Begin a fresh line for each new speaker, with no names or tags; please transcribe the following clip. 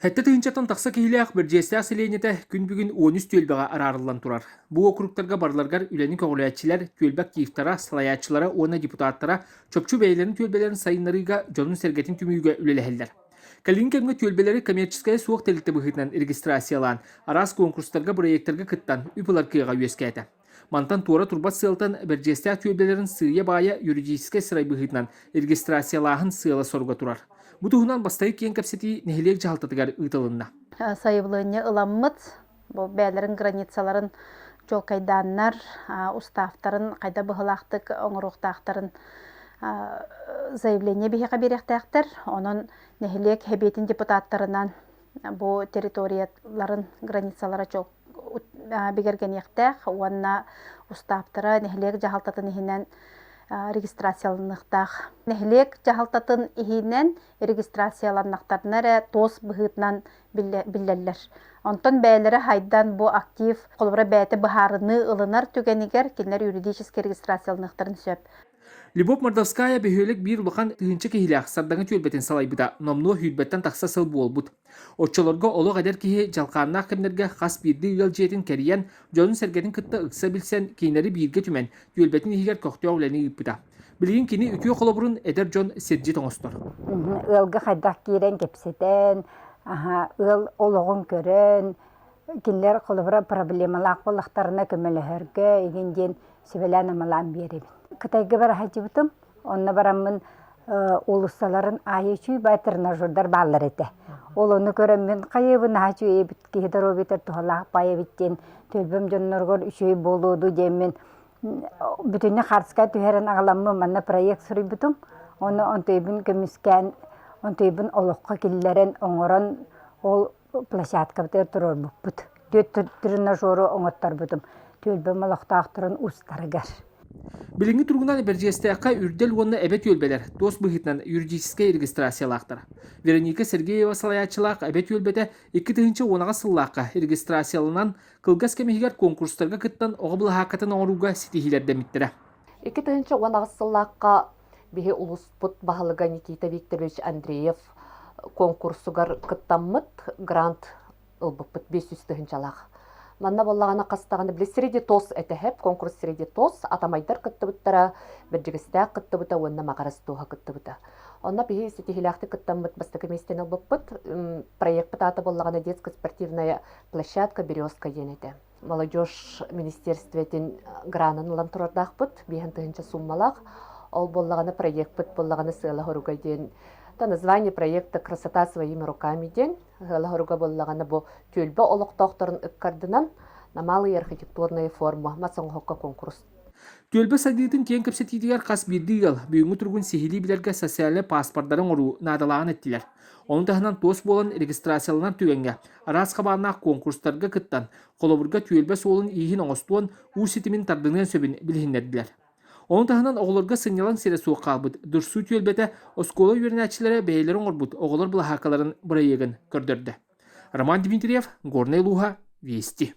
Хәтті тыынчатан тақса кейліяқ Бэрдьигэстээх силенеті күн бүгін 13 түөлбэға арарылан турар. Бұл округтарға барларгар үләні көғіләтчілер, түөлбәк киевтара, салайааччылара, оны депутаттара, чөпчу бәйлерін түөлбэлэрин сайыннарыыга жонун сергетин түмүйге үлеләһелләр. Кәлин кэмҥэ түөлбэлэри коммерческая суох тәлікті быһыытынан регистрациялааһын, арас конкурстарға проекттарға кыттан үпілар кыйға үескәті. Мантан туора турбат сылтан Бэрдьигэстээх түөлбэлэрин сыйя бая юридическая сырай быһыытынан регистрациялааһын сыйла сорга турар. Бутуһунан бастайы киэҥ кэпсэти нэһилиэг жаһалтатыгар ыытылынна.
Сайыылыыны ыламмыт, бу бээлерин границаларын жол кайдааннар, уставтарын, кайда быһылаахтык ыҥырыылаахтарын заявление биһиэхэ бирэхтэхтэр, онон нэһилиэг хэбиэтин депутаттарынан бу территорияларын границалара жол бигергениэхтэх, уанна уставтара нэһилиэг жаһалтатын иһинэн регистрацияланнықтақ. Нэһилиэг жаһалтатын иһинэн регистрацияланнақтарнары тос быһыытынан биллэллэр. Онтон бээлери хайдан бу актив қолбыра бәйті быһаарыны ылынар түгенигер кинлер юридический регистрацияланнықтарын сөп.
Любовь Мордовская бөһөлек бир улахан тыынча киһилээх сардаңа түөлбэтин салайбыта номнуо хүйтбэттэн тахса сыл буолбут. Отчолорго оло гадер киһи жалкааннаах кэмнэргэ хас бирди ыал жиэтин кэрийэн дьонун сэргэтин кытта ыкса билсэн кинери бирге түмэн түөлбэтин иһигэр көхтөö үлэни ыыппыта. Билигин кини үтүө холобурун эдер дьон сирдьи тоҥостор.
Ыалга хайдах киирэн кэпсэтэн, ыал ологун көрөн, кинлер холобура проблемалаах боллахтарына көмөлөһөргө игинден сибелэн амалаан биэрибин. Кытайга бара хажыбытым, онна барамын улуссаларын айычуй байтырына журдар баллар эте. Ол оны көрөм мен кайыбын хачуй эбит кихидер обитер тухалаах байыбиттен төлбөм жонноргор үшөй болууду демен бүтүнне харска түһәрен агаламмы манна проект сурубутум. Оны онтойбун көмүскән, онтойбун олоққа киллерен оңорон ол площадка битер турор буппут. Төттүрүнө жору оңоттар бутум. Төлбөм олоқтаактырын устарыгар.
Билинги тургунан Бэрдьигэстээхэ үрдел уонна эбэ түөлбэлэр тос быһыытынан юридическая регистрациялаахтар. Вероника Сергеева салайааччылаах эбэ түөлбэтэ 2 тыынча уонага сыллаахка регистрацияланан кылгас кемиһигер конкурстарга кыттан оҕо былаһаакатын оҥоруга ситиһилэрдэммиттэрэ.
2 тыынча уонага сыллаахка биһи улуспут баһалыга Никита Викторович Андреев конкурсугар кыттаммыт грант ылбыппыт 500 тыынчалаах. Манна боллагана кастаганы биле среди тос этехеп конкурс среди тос атамайдар кыттыбыттара Бэрдьигэстээх кыттыбыта уонна магарастууха кыттыбыта. Онна биһи ситиһилэхти кыттаммыт бастакы местен ылбыппыт проект пытаата боллагана детская спортивная площадка «Березка» денете. Молодежь министерстветин гранын ылан турардахпыт биһэн тыынча суммалаах. Ол боллагана проект пыт боллагана сыла хоруга ден. Та название проекта «Красота своими руками» ден. Галахоруга боллагана бу түөлбө олоқтоохторун ыккардынан намалый архитектурная форма масоңхокка конкурс.
Түөлбө садыытын киэҥ кэпсэтиилэр хас бирди ыал бүгүнгү тургун сихили билэргэ социальный паспорттарын оруу наадалааҕын эттилэр. Онун таһынан тос болан регистрацияланар түгэнгэ арас хабааннаах конкурстарга кыттан холобурга түөлбө суолун иихин оҥостуон уу ситимин тардыҥын сөбүн билиһиннэрдилэр. Онун таһынан оҕолорга сыҥñалан сире суох хаалбыт дурсуу түөлбэтэ оскуола үөрэнээчилэрэ бэйэлэр оҥорбут оҕолор былаһаакаларын быраабылаларын көрдөрдө. Роман Дмитриев, Горный Луга, Вести.